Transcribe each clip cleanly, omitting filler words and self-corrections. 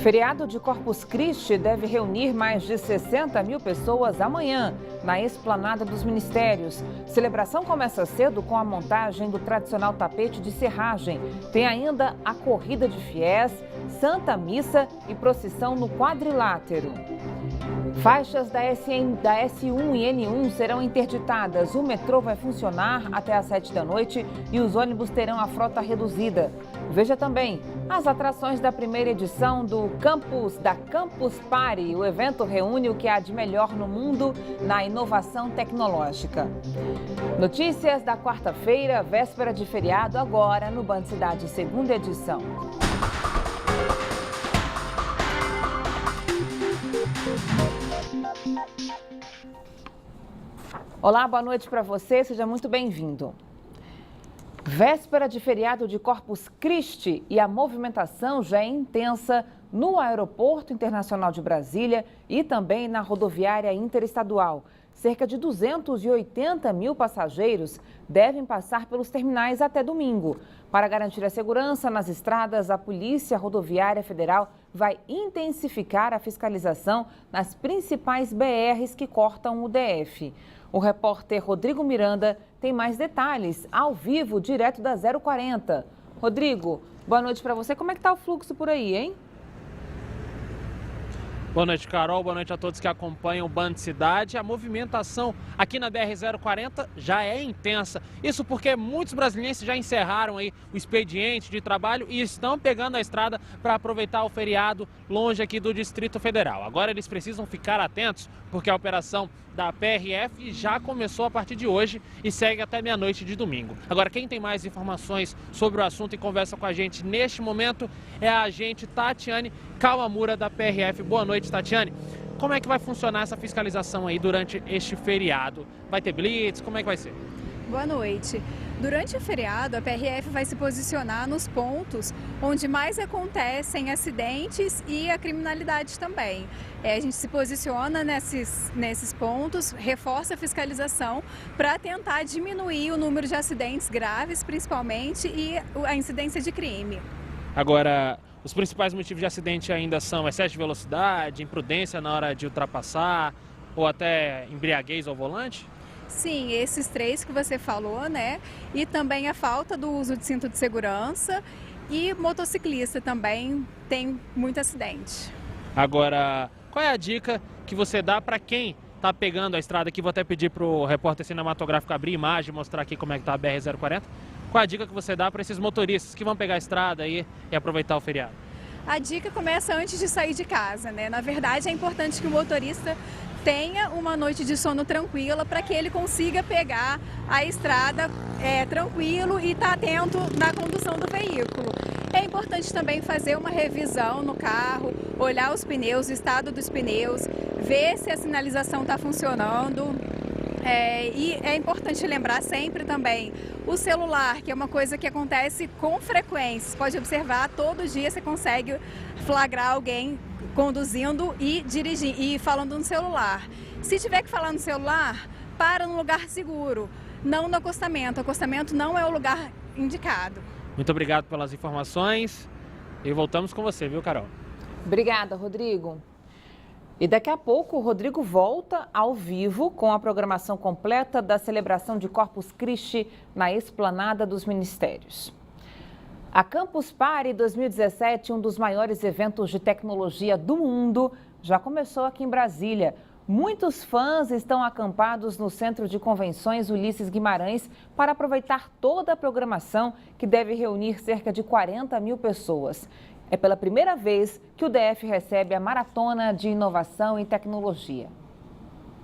Feriado de Corpus Christi deve reunir mais de 60 mil pessoas amanhã, na Esplanada dos Ministérios. Celebração começa cedo com a montagem do tradicional tapete de serragem. Tem ainda a corrida de fiéis, Santa Missa e procissão no quadrilátero. Faixas da S1 e N1 serão interditadas. O metrô vai funcionar até às 7 da noite e os ônibus terão a frota reduzida. Veja também as atrações da primeira edição do Campus Party. O evento reúne o que há de melhor no mundo na inovação tecnológica. Notícias da quarta-feira, véspera de feriado, agora no Band Cidade, segunda edição. Olá, boa noite para você, seja muito bem-vindo. Véspera de feriado de Corpus Christi e a movimentação já é intensa no Aeroporto Internacional de Brasília e também na rodoviária interestadual. Cerca de 280 mil passageiros devem passar pelos terminais até domingo. Para garantir a segurança nas estradas, a Polícia Rodoviária Federal vai intensificar a fiscalização nas principais BRs que cortam o DF. O repórter Rodrigo Miranda tem mais detalhes, ao vivo, direto da 040. Rodrigo, boa noite para você. Como é que está o fluxo por aí, hein? Boa noite, Carol. Boa noite a todos que acompanham o Band Cidade. A movimentação aqui na BR-040 já é intensa. Isso porque muitos brasileiros já encerraram aí o expediente de trabalho e estão pegando a estrada para aproveitar o feriado longe aqui do Distrito Federal. Agora eles precisam ficar atentos porque a operação da PRF já começou a partir de hoje e segue até meia-noite de domingo. Agora, quem tem mais informações sobre o assunto e conversa com a gente neste momento é a agente Tatiane Kawamura da PRF. Boa noite, Tatiane. Como é que vai funcionar essa fiscalização aí durante este feriado? Vai ter blitz? Como é que vai ser? Boa noite. Durante o feriado, a PRF vai se posicionar nos pontos onde mais acontecem acidentes e a criminalidade também. A gente se posiciona nesses pontos, reforça a fiscalização para tentar diminuir o número de acidentes graves, principalmente, e a incidência de crime. Agora, os principais motivos de acidente ainda são excesso de velocidade, imprudência na hora de ultrapassar ou até embriaguez ao volante? Sim, esses três que você falou, né? E também a falta do uso de cinto de segurança e motociclista também tem muito acidente. Agora, qual é a dica que você dá para quem está pegando a estrada aqui? Vou até pedir para o repórter cinematográfico abrir imagem e mostrar aqui como é que está a BR-040. Qual é a dica que você dá para esses motoristas que vão pegar a estrada aí e aproveitar o feriado? A dica começa antes de sair de casa, né? Na verdade, é importante que o motorista tenha uma noite de sono tranquila para que ele consiga pegar a estrada tranquilo e estar atento na condução do veículo. É importante também fazer uma revisão no carro, olhar os pneus, o estado dos pneus, ver se a sinalização está funcionando. E é importante lembrar sempre também o celular, que é uma coisa que acontece com frequência. Você pode observar, todo dia você consegue flagrar alguém conduzindo e dirigindo e falando no celular. Se tiver que falar no celular, para num lugar seguro, não no acostamento. O acostamento não é o lugar indicado. Muito obrigado pelas informações e voltamos com você, viu, Carol? Obrigada, Rodrigo. E daqui a pouco o Rodrigo volta ao vivo com a programação completa da celebração de Corpus Christi na Esplanada dos Ministérios. A Campus Party 2017, um dos maiores eventos de tecnologia do mundo, já começou aqui em Brasília. Muitos fãs estão acampados no Centro de Convenções Ulisses Guimarães para aproveitar toda a programação que deve reunir cerca de 40 mil pessoas. É pela primeira vez que o DF recebe a Maratona de Inovação e Tecnologia.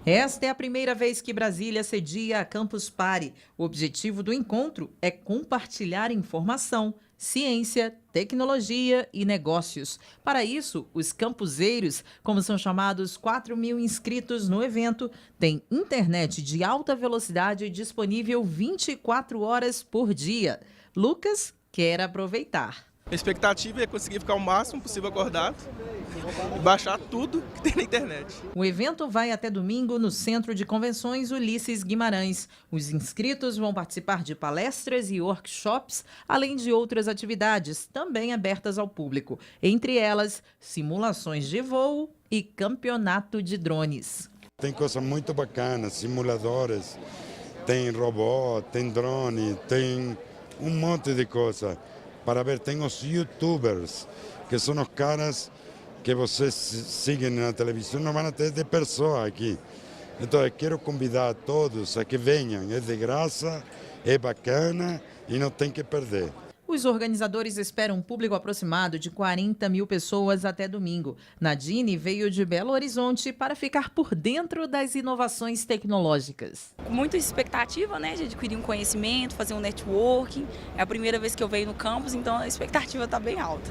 Esta é a primeira vez que Brasília cedia a Campus Party. O objetivo do encontro é compartilhar informação, ciência, tecnologia e negócios. Para isso, os campuseiros, como são chamados 4 mil inscritos no evento, têm internet de alta velocidade disponível 24 horas por dia. Lucas quer aproveitar. A expectativa é conseguir ficar o máximo possível acordado e baixar tudo que tem na internet. O evento vai até domingo no Centro de Convenções Ulisses Guimarães. Os inscritos vão participar de palestras e workshops, além de outras atividades também abertas ao público. Entre elas, simulações de voo e campeonato de drones. Tem coisas muito bacanas, simuladores, tem robô, tem drone, tem um monte de coisa para ver. Tem os youtubers, que são os caras que vocês seguem na televisão, não vão ter de pessoa aqui. Então eu quero convidar a todos a que venham, é de graça, é bacana e não tem que perder. Os organizadores esperam um público aproximado de 40 mil pessoas até domingo. Nadine veio de Belo Horizonte para ficar por dentro das inovações tecnológicas. Com muita expectativa, né, de adquirir um conhecimento, fazer um networking. É a primeira vez que eu venho no campus, então a expectativa está bem alta.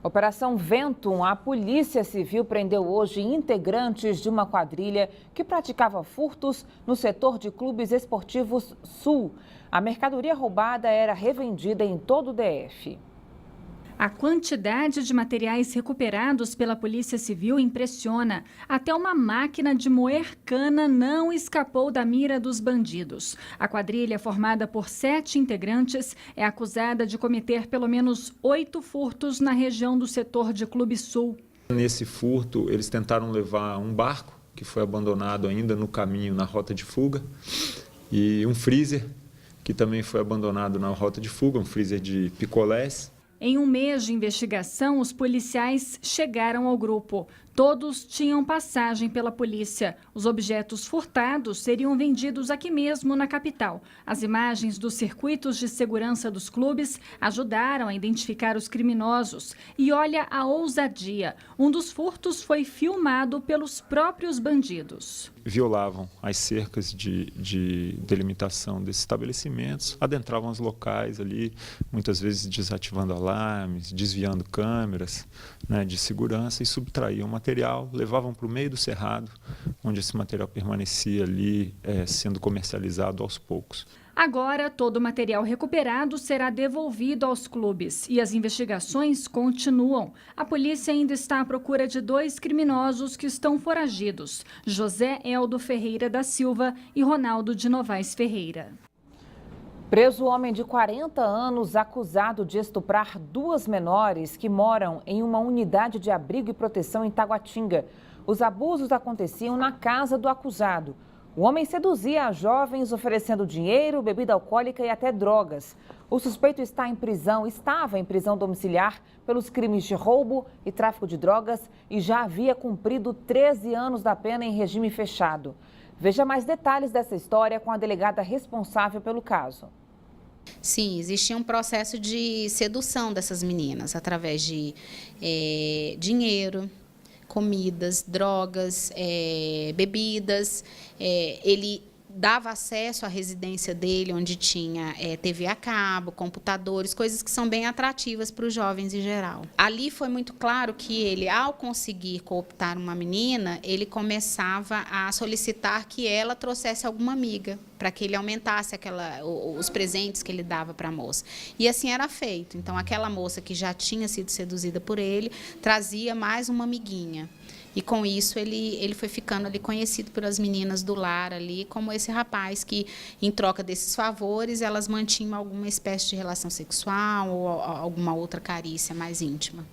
Operação Ventum, a Polícia Civil prendeu hoje integrantes de uma quadrilha que praticava furtos no setor de clubes esportivos Sul. A mercadoria roubada era revendida em todo o DF. A quantidade de materiais recuperados pela Polícia Civil impressiona. Até uma máquina de moer cana não escapou da mira dos bandidos. A quadrilha, formada por 7 integrantes, é acusada de cometer pelo menos 8 furtos na região do setor de Clube Sul. Nesse furto, eles tentaram levar um barco, que foi abandonado ainda no caminho, na rota de fuga, e um freezer, que também foi abandonado na rota de fuga, um freezer de picolés. Em um mês de investigação, os policiais chegaram ao grupo. Todos tinham passagem pela polícia. Os objetos furtados seriam vendidos aqui mesmo na capital. As imagens dos circuitos de segurança dos clubes ajudaram a identificar os criminosos. E olha a ousadia. Um dos furtos foi filmado pelos próprios bandidos. Violavam as cercas de delimitação desses estabelecimentos, adentravam os locais ali, muitas vezes desativando alarmes, desviando câmeras, né, de segurança e subtraíam material, levavam para o meio do cerrado, onde esse material permanecia ali sendo comercializado aos poucos. Agora, todo o material recuperado será devolvido aos clubes e as investigações continuam. A polícia ainda está à procura de 2 criminosos que estão foragidos, José Eldo Ferreira da Silva e Ronaldo de Novaes Ferreira. Preso o homem de 40 anos acusado de estuprar 2 menores que moram em uma unidade de abrigo e proteção em Taguatinga. Os abusos aconteciam na casa do acusado. O homem seduzia as jovens oferecendo dinheiro, bebida alcoólica e até drogas. O suspeito estava em prisão domiciliar pelos crimes de roubo e tráfico de drogas e já havia cumprido 13 anos da pena em regime fechado. Veja mais detalhes dessa história com a delegada responsável pelo caso. Sim, existia um processo de sedução dessas meninas através de dinheiro, comidas, drogas, bebidas. Ele dava acesso à residência dele, onde tinha TV a cabo, computadores, coisas que são bem atrativas para os jovens em geral. Ali foi muito claro que ele, ao conseguir cooptar uma menina, ele começava a solicitar que ela trouxesse alguma amiga, para que ele aumentasse os presentes que ele dava para a moça. E assim era feito. Então, aquela moça que já tinha sido seduzida por ele, trazia mais uma amiguinha. E com isso ele foi ficando ali conhecido pelas meninas do lar ali, como esse rapaz que, em troca desses favores, elas mantinham alguma espécie de relação sexual ou alguma outra carícia mais íntima.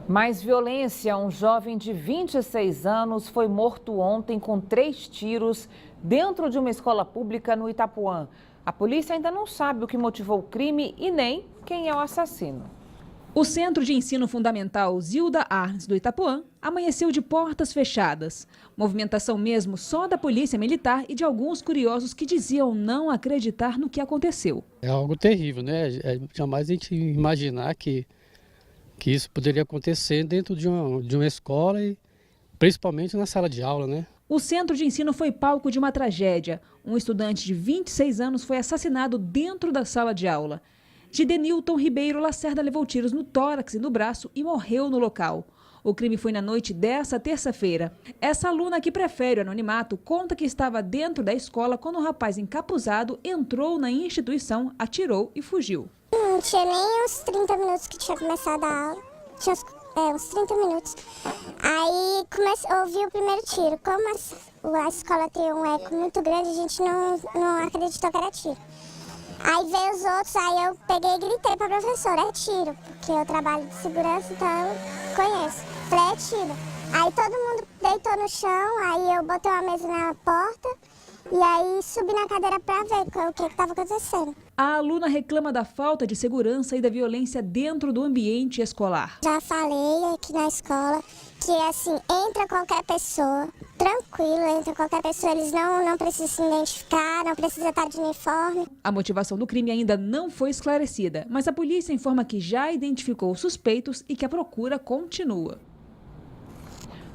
Mais violência. Um jovem de 26 anos foi morto ontem com 3 tiros dentro de uma escola pública no Itapuã. A polícia ainda não sabe o que motivou o crime e nem quem é o assassino. O Centro de Ensino Fundamental Zilda Arnes do Itapuã amanheceu de portas fechadas. Movimentação mesmo só da Polícia Militar e de alguns curiosos que diziam não acreditar no que aconteceu. É algo terrível, né? Jamais a gente imaginar que isso poderia acontecer dentro de uma escola e principalmente na sala de aula, né? O centro de ensino foi palco de uma tragédia. Um estudante de 26 anos foi assassinado dentro da sala de aula. Gidenilton Ribeiro Lacerda levou tiros no tórax e no braço e morreu no local. O crime foi na noite dessa terça-feira. Essa aluna que prefere o anonimato conta que estava dentro da escola quando um rapaz encapuzado entrou na instituição, atirou e fugiu. Não tinha nem uns 30 minutos que tinha começado a aula. Tinha uns 30 minutos. Aí ouvi o primeiro tiro. Como a escola tem um eco muito grande, a gente não acreditou que era tiro. Aí veio os outros, aí eu peguei e gritei pra professora, é tiro, porque eu trabalho de segurança, então eu conheço. Falei, é tiro. Aí todo mundo deitou no chão, aí eu botei uma mesa na porta e aí subi na cadeira pra ver o que estava acontecendo. A aluna reclama da falta de segurança e da violência dentro do ambiente escolar. Já falei aqui na escola que, assim, entra qualquer pessoa, tranquilo, entra qualquer pessoa, eles não precisam se identificar, não precisa estar de uniforme. A motivação do crime ainda não foi esclarecida, mas a polícia informa que já identificou os suspeitos e que a procura continua.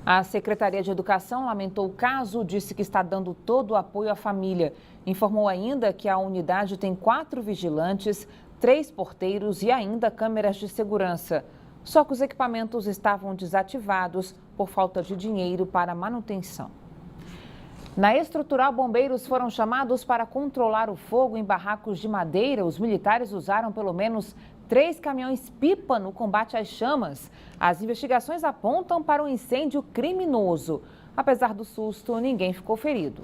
A Secretaria de Educação lamentou o caso, disse que está dando todo o apoio à família. Informou ainda que a unidade tem 4 vigilantes, 3 porteiros e ainda câmeras de segurança. Só que os equipamentos estavam desativados por falta de dinheiro para manutenção. Na estrutural, bombeiros foram chamados para controlar o fogo em barracos de madeira. Os militares usaram pelo menos 3 caminhões-pipa no combate às chamas. As investigações apontam para um incêndio criminoso. Apesar do susto, ninguém ficou ferido.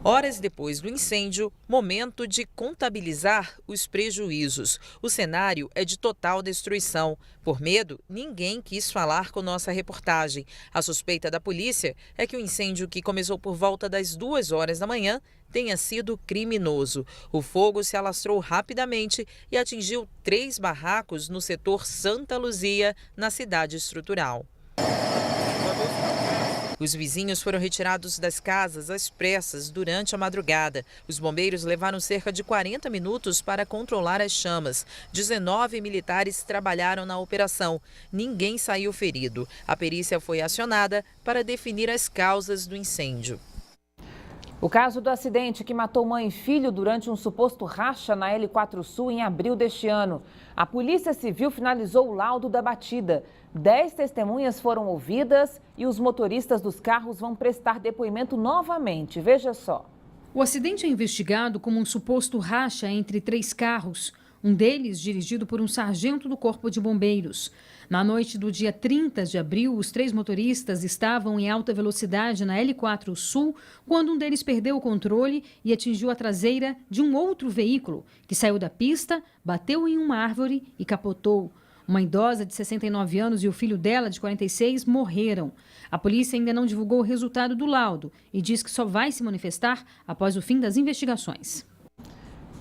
Horas depois do incêndio, momento de contabilizar os prejuízos. O cenário é de total destruição. Por medo, ninguém quis falar com nossa reportagem. A suspeita da polícia é que o incêndio, que começou por volta das 2 horas da manhã, tenha sido criminoso. O fogo se alastrou rapidamente e atingiu 3 barracos no setor Santa Luzia, na cidade estrutural. Os vizinhos foram retirados das casas às pressas durante a madrugada. Os bombeiros levaram cerca de 40 minutos para controlar as chamas. 19 militares trabalharam na operação. Ninguém saiu ferido. A perícia foi acionada para definir as causas do incêndio. O caso do acidente que matou mãe e filho durante um suposto racha na L4 Sul em abril deste ano. A Polícia Civil finalizou o laudo da batida. 10 testemunhas foram ouvidas e os motoristas dos carros vão prestar depoimento novamente. Veja só. O acidente é investigado como um suposto racha entre 3 carros. Um deles dirigido por um sargento do Corpo de Bombeiros. Na noite do dia 30 de abril, os 3 motoristas estavam em alta velocidade na L4 Sul, quando um deles perdeu o controle e atingiu a traseira de um outro veículo, que saiu da pista, bateu em uma árvore e capotou. Uma idosa de 69 anos e o filho dela, de 46, morreram. A polícia ainda não divulgou o resultado do laudo e diz que só vai se manifestar após o fim das investigações.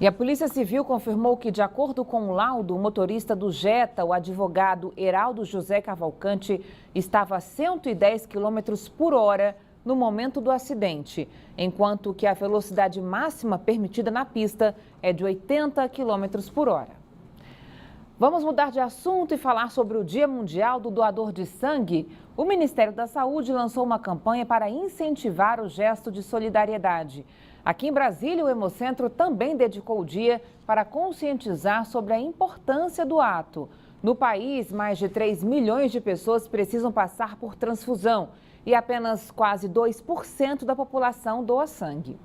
E a Polícia Civil confirmou que, de acordo com o laudo, o motorista do Jetta, o advogado Heraldo José Cavalcante, estava a 110 km por hora no momento do acidente, enquanto que a velocidade máxima permitida na pista é de 80 km por hora. Vamos mudar de assunto e falar sobre o Dia Mundial do Doador de Sangue. O Ministério da Saúde lançou uma campanha para incentivar o gesto de solidariedade. Aqui em Brasília, o Hemocentro também dedicou o dia para conscientizar sobre a importância do ato. No país, mais de 3 milhões de pessoas precisam passar por transfusão e apenas quase 2% da população doa sangue.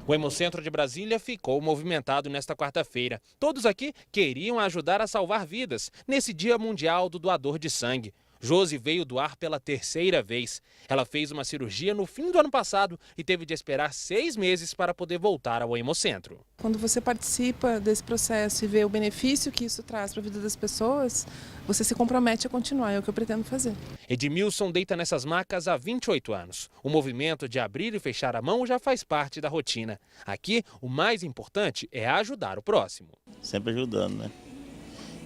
O Hemocentro de Brasília ficou movimentado nesta quarta-feira. Todos aqui queriam ajudar a salvar vidas nesse Dia Mundial do Doador de Sangue. Josi veio doar pela 3ª vez. Ela fez uma cirurgia no fim do ano passado e teve de esperar 6 meses para poder voltar ao Hemocentro. Quando você participa desse processo e vê o benefício que isso traz para a vida das pessoas, você se compromete a continuar, é o que eu pretendo fazer. Edmilson deita nessas macas há 28 anos. O movimento de abrir e fechar a mão já faz parte da rotina. Aqui, o mais importante é ajudar o próximo. Sempre ajudando, né?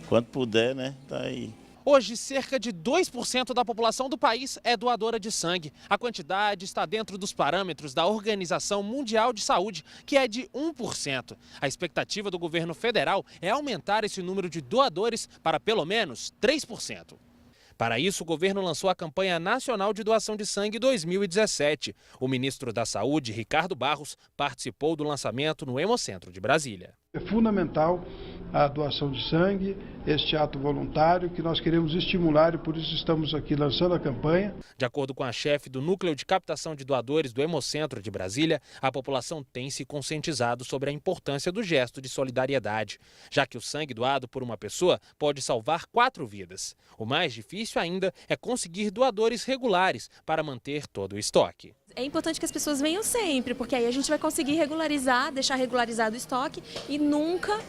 Quanto puder, né? Tá aí. Hoje, cerca de 2% da população do país é doadora de sangue. A quantidade está dentro dos parâmetros da Organização Mundial de Saúde, que é de 1%. A expectativa do governo federal é aumentar esse número de doadores para pelo menos 3%. Para isso, o governo lançou a Campanha Nacional de Doação de Sangue 2017. O ministro da Saúde, Ricardo Barros, participou do lançamento no Hemocentro de Brasília. É fundamental a doação de sangue, este ato voluntário que nós queremos estimular e por isso estamos aqui lançando a campanha. De acordo com a chefe do Núcleo de Captação de Doadores do Hemocentro de Brasília, a população tem se conscientizado sobre a importância do gesto de solidariedade, já que o sangue doado por uma pessoa pode salvar 4 vidas. O mais difícil ainda é conseguir doadores regulares para manter todo o estoque. É importante que as pessoas venham sempre, porque aí a gente vai conseguir regularizar, deixar regularizado o estoque e nunca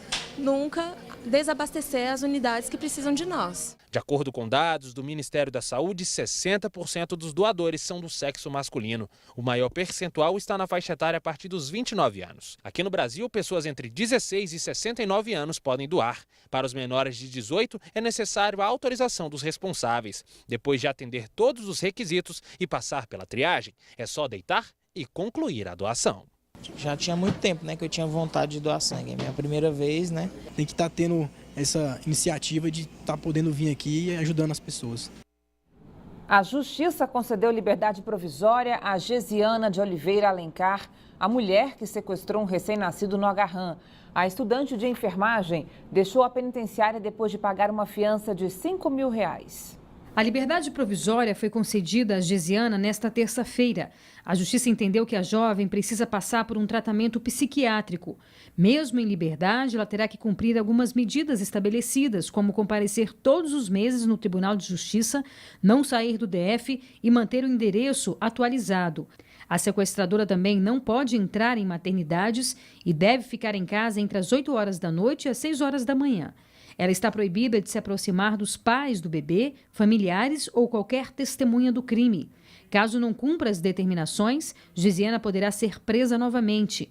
desabastecer as unidades que precisam de nós. De acordo com dados do Ministério da Saúde, 60% dos doadores são do sexo masculino. O maior percentual está na faixa etária a partir dos 29 anos. Aqui no Brasil, pessoas entre 16 e 69 anos podem doar. Para os menores de 18, é necessário a autorização dos responsáveis. Depois de atender todos os requisitos e passar pela triagem, é só deitar e concluir a doação. Já tinha muito tempo, né, que eu tinha vontade de doar sangue. É minha primeira vez, né? Tem que estar tendo essa iniciativa de estar podendo vir aqui e ajudando as pessoas. A Justiça concedeu liberdade provisória a Gesiana de Oliveira Alencar, a mulher que sequestrou um recém-nascido no Agarrã. A estudante de enfermagem deixou a penitenciária depois de pagar uma fiança de R$5 mil. A liberdade provisória foi concedida a Gesiana nesta terça-feira. A Justiça entendeu que a jovem precisa passar por um tratamento psiquiátrico. Mesmo em liberdade, ela terá que cumprir algumas medidas estabelecidas, como comparecer todos os meses no Tribunal de Justiça, não sair do DF e manter o endereço atualizado. A sequestradora também não pode entrar em maternidades e deve ficar em casa entre as 8 horas da noite e as 6 horas da manhã. Ela está proibida de se aproximar dos pais do bebê, familiares ou qualquer testemunha do crime. Caso não cumpra as determinações, Gesiana poderá ser presa novamente.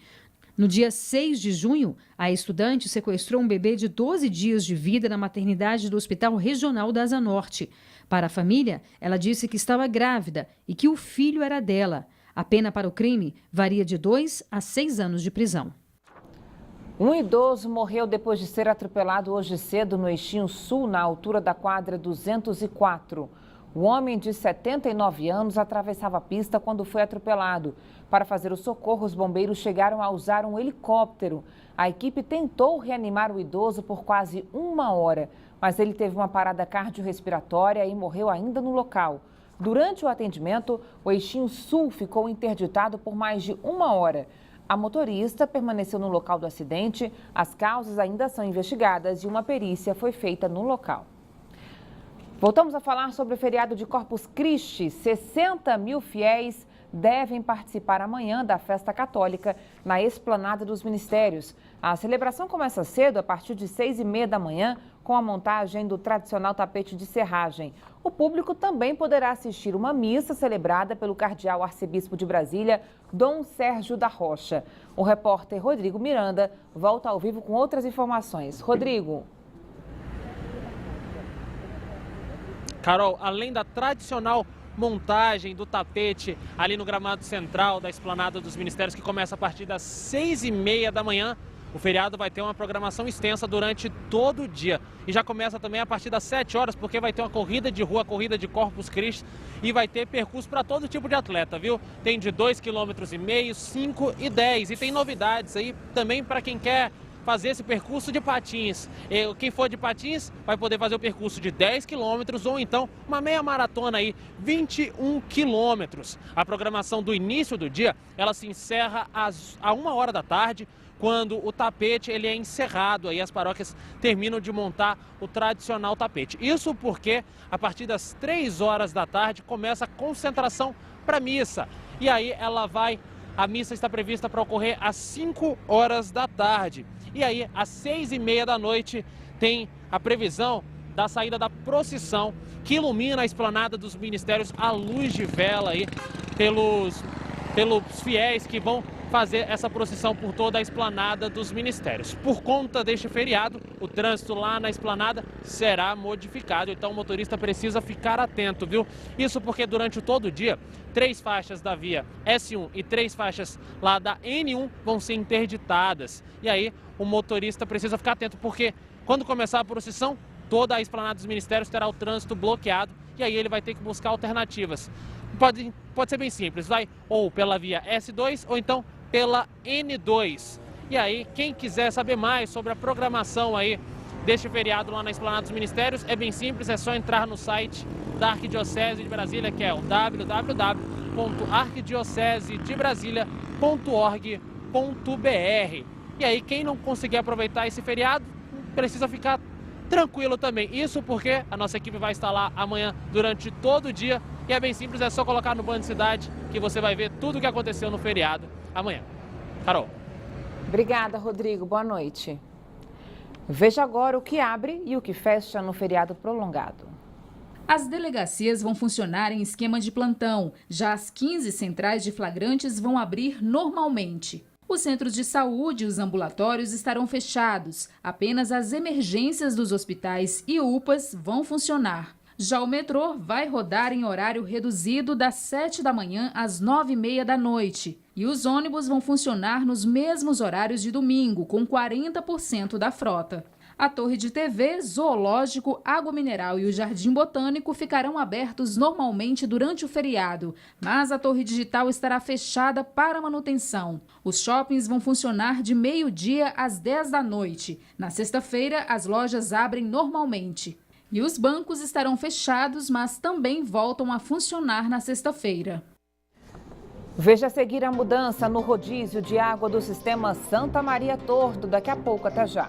No dia 6 de junho, a estudante sequestrou um bebê de 12 dias de vida na maternidade do Hospital Regional da Asa Norte. Para a família, ela disse que estava grávida e que o filho era dela. A pena para o crime varia de 2 a 6 anos de prisão. Um idoso morreu depois de ser atropelado hoje cedo no Eixinho Sul, na altura da quadra 204. O homem de 79 anos atravessava a pista quando foi atropelado. Para fazer o socorro, os bombeiros chegaram a usar um helicóptero. A equipe tentou reanimar o idoso por quase 1 hora, mas ele teve uma parada cardiorrespiratória e morreu ainda no local. Durante o atendimento, o Eixinho Sul ficou interditado por mais de 1 hora. A motorista permaneceu no local do acidente, as causas ainda são investigadas e uma perícia foi feita no local. Voltamos a falar sobre o feriado de Corpus Christi. 60 mil fiéis devem participar amanhã da festa católica na Esplanada dos Ministérios. A celebração começa cedo, a partir de 6h30 da manhã, com a montagem do tradicional tapete de serragem. O público também poderá assistir uma missa celebrada pelo cardeal arcebispo de Brasília, Dom Sérgio da Rocha. O repórter Rodrigo Miranda volta ao vivo com outras informações. Rodrigo. Carol, além da tradicional montagem do tapete ali no gramado central da Esplanada dos Ministérios, que começa a partir das 6h30 da manhã, o feriado vai ter uma programação extensa durante todo o dia. E já começa também a partir das 7 horas, porque vai ter uma corrida de rua, corrida de Corpus Christi, e vai ter percurso para todo tipo de atleta, viu? Tem de 2,5 km, 5 e 10. E tem novidades aí também para quem quer fazer esse percurso de patins. Quem for de patins vai poder fazer o percurso de 10 quilômetros ou então uma meia maratona aí, 21 quilômetros. A programação do início do dia, ela se encerra a 1 hora da tarde, quando o tapete ele é encerrado, aí as paróquias terminam de montar o tradicional tapete. Isso porque a partir das 3 horas da tarde começa a concentração para a missa. E aí a missa está prevista para ocorrer às 5 horas da tarde. E aí, às 6h30 da noite, tem a previsão da saída da procissão que ilumina a Esplanada dos Ministérios à luz de vela aí pelos fiéis que vão fazer essa procissão por toda a Esplanada dos Ministérios. Por conta deste feriado, o trânsito lá na Esplanada será modificado, então o motorista precisa ficar atento, viu? Isso porque durante todo o dia, 3 faixas da via S1 e 3 faixas lá da N1 vão ser interditadas. E aí o motorista precisa ficar atento, porque quando começar a procissão, toda a Esplanada dos Ministérios terá o trânsito bloqueado e aí ele vai ter que buscar alternativas. Pode ser bem simples, vai ou pela via S2 ou então pela N2. E aí, quem quiser saber mais sobre a programação aí deste feriado lá na Esplanada dos Ministérios, é bem simples, é só entrar no site da Arquidiocese de Brasília, que é o www.arquidiocesedebrasilia.org.br. E aí, quem não conseguir aproveitar esse feriado, precisa ficar tranquilo também. Isso porque a nossa equipe vai estar lá amanhã durante todo o dia. E é bem simples, é só colocar no Band Cidade que você vai ver tudo o que aconteceu no feriado amanhã. Carol. Obrigada, Rodrigo. Boa noite. Veja agora o que abre e o que fecha no feriado prolongado. As delegacias vão funcionar em esquema de plantão. Já as 15 centrais de flagrantes vão abrir normalmente. Os centros de saúde e os ambulatórios estarão fechados. Apenas as emergências dos hospitais e UPAs vão funcionar. Já o metrô vai rodar em horário reduzido das 7 da manhã às 9h30 da noite. E os ônibus vão funcionar nos mesmos horários de domingo, com 40% da frota. A Torre de TV, Zoológico, Água Mineral e o Jardim Botânico ficarão abertos normalmente durante o feriado, mas a Torre Digital estará fechada para manutenção. Os shoppings vão funcionar de meio-dia às 10 da noite. Na sexta-feira, as lojas abrem normalmente. E os bancos estarão fechados, mas também voltam a funcionar na sexta-feira. Veja a seguir a mudança no rodízio de água do sistema Santa Maria Torto. Daqui a pouco, até já.